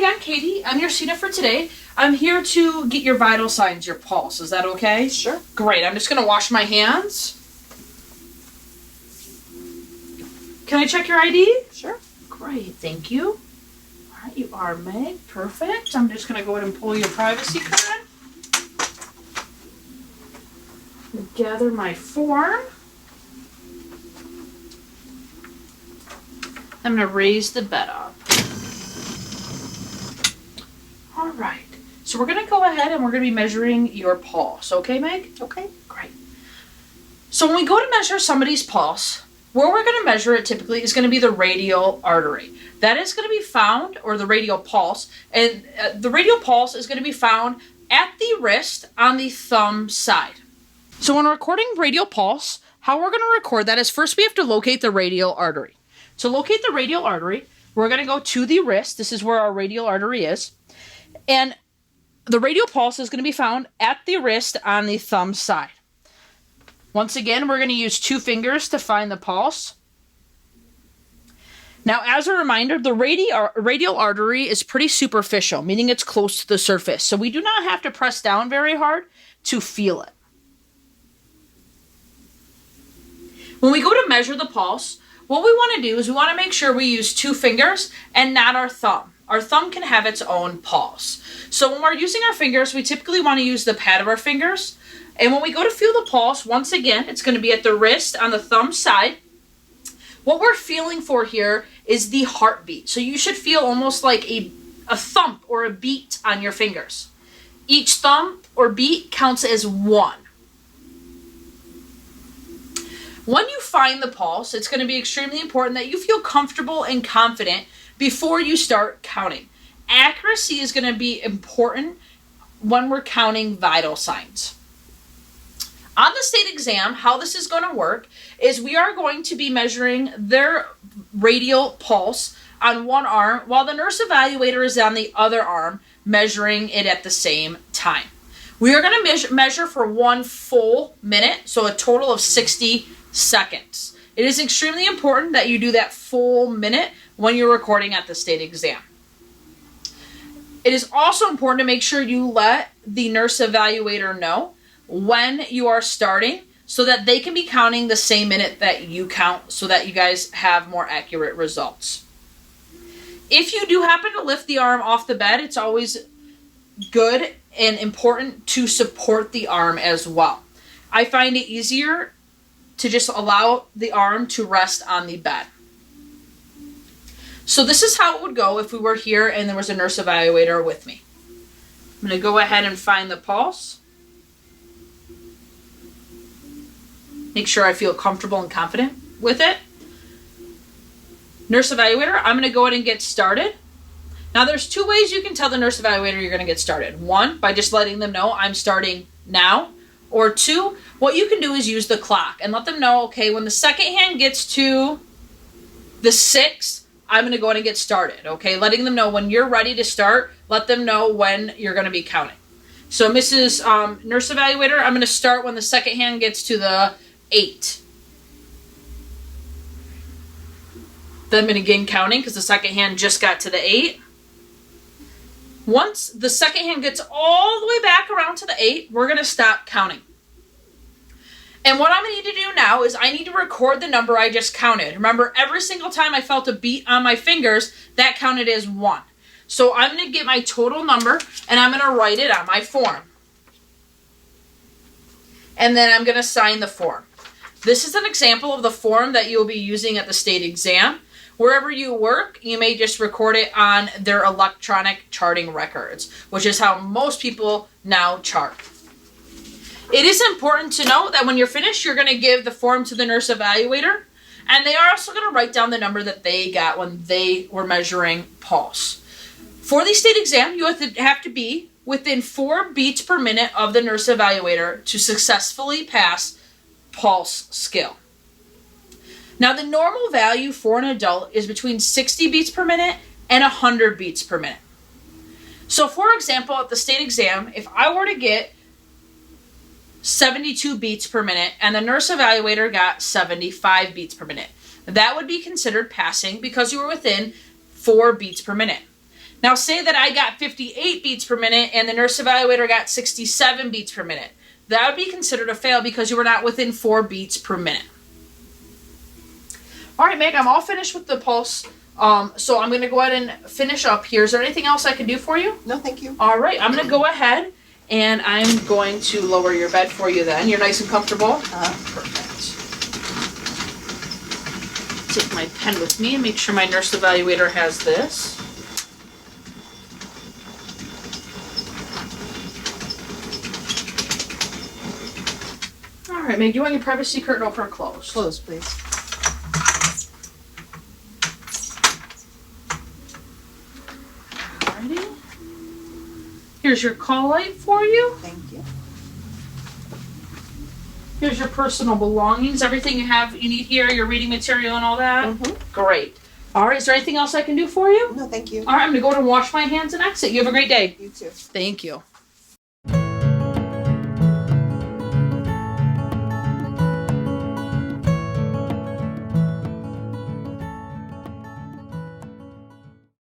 again, Katie. I'm your student for today. I'm here to get your vital signs, your pulse. Is that okay? Sure. Great. I'm just going to wash my hands. Can I check your ID? Sure. Great. Thank you. All right, you are Meg. Perfect. I'm just going to go ahead and pull your privacy card. Gather my form. I'm going to raise the bed up. All right. So we're going to go ahead and we're going to be measuring your pulse. Okay, Meg? Okay. Great. So when we go to measure somebody's pulse, where we're going to measure it typically is going to be the radial artery. That is going to be found, or the radial pulse, and the radial pulse is going to be found at the wrist on the thumb side. So when we're recording radial pulse, how we're going to record that is first we have to locate the radial artery. To locate the radial artery, we're going to go to the wrist. This is where our radial artery is. And the radial pulse is going to be found at the wrist on the thumb side. Once again, we're going to use 2 fingers to find the pulse. Now, as a reminder, the radial artery is pretty superficial, meaning it's close to the surface. So we do not have to press down very hard to feel it. When we go to measure the pulse, what we want to do is we want to make sure we use 2 fingers and not our thumb. Our thumb can have its own pulse. So when we're using our fingers, we typically want to use the pad of our fingers. And when we go to feel the pulse, once again, it's going to be at the wrist on the thumb side. What we're feeling for here is the heartbeat. So you should feel almost like a thump or a beat on your fingers. Each thump or beat counts as 1. When you find the pulse, it's going to be extremely important that you feel comfortable and confident before you start counting. Accuracy is going to be important when we're counting vital signs. On the state exam, how this is going to work is we are going to be measuring their radial pulse on one arm while the nurse evaluator is on the other arm measuring it at the same time. We are going to measure for 1 full minute, so a total of 60 seconds. It is extremely important that you do that full minute when you're recording at the state exam. It is also important to make sure you let the nurse evaluator know when you are starting so that they can be counting the same minute that you count so that you guys have more accurate results. If you do happen to lift the arm off the bed, it's always good and important to support the arm as well. I find it easier to just allow the arm to rest on the bed. So this is how it would go if we were here and there was a nurse evaluator with me. I'm going to go ahead and find the pulse. Make sure I feel comfortable and confident with it. Nurse evaluator, I'm going to go ahead and get started. Now there's 2 ways you can tell the nurse evaluator you're going to get started. 1, by just letting them know I'm starting now. Or 2, what you can do is use the clock and let them know, okay, when the second hand gets to the 6, I'm going to go ahead and get started, okay? Letting them know when you're ready to start, let them know when you're going to be counting. So Mrs. Nurse Evaluator, I'm going to start when the second hand gets to the 8. Then I'm going to begin counting because the second hand just got to the 8. Once the second hand gets all the way back around to the 8, we're going to stop counting. And what I'm going to need to do now is I need to record the number I just counted. Remember, every single time I felt a beat on my fingers, that counted as 1. So I'm going to get my total number and I'm going to write it on my form. And then I'm going to sign the form. This is an example of the form that you'll be using at the state exam. Wherever you work, you may just record it on their electronic charting records, which is how most people now chart. It is important to note that when you're finished, you're going to give the form to the nurse evaluator, and they are also going to write down the number that they got when they were measuring pulse. For the state exam, you have to be within 4 beats per minute of the nurse evaluator to successfully pass pulse skill. Now, the normal value for an adult is between 60 beats per minute and 100 beats per minute. So, for example, at the state exam, if I were to get 72 beats per minute and the nurse evaluator got 75 beats per minute, that would be considered passing because you were within 4 beats per minute. Now say that I got 58 beats per minute and the nurse evaluator got 67 beats per minute. That would be considered a fail because you were not within 4 beats per minute. All right, Meg, I'm all finished with the pulse. So I'm going to go ahead and finish up here. Is there anything else I can do for you? No, thank you. All right, I'm going to go ahead and I'm going to lower your bed for you then. You're nice and comfortable? Perfect. Take my pen with me and make sure my nurse evaluator has this. All right, Meg, do you want your privacy curtain open or closed? Close, please. Alrighty. Here's your call light for you. Thank you. Here's your personal belongings, everything you need here, your reading material and all that. Mm-hmm. Great. All right, is there anything else I can do for you? No, thank you. All right, I'm going to go and wash my hands and exit. You have a great day. You too. Thank you.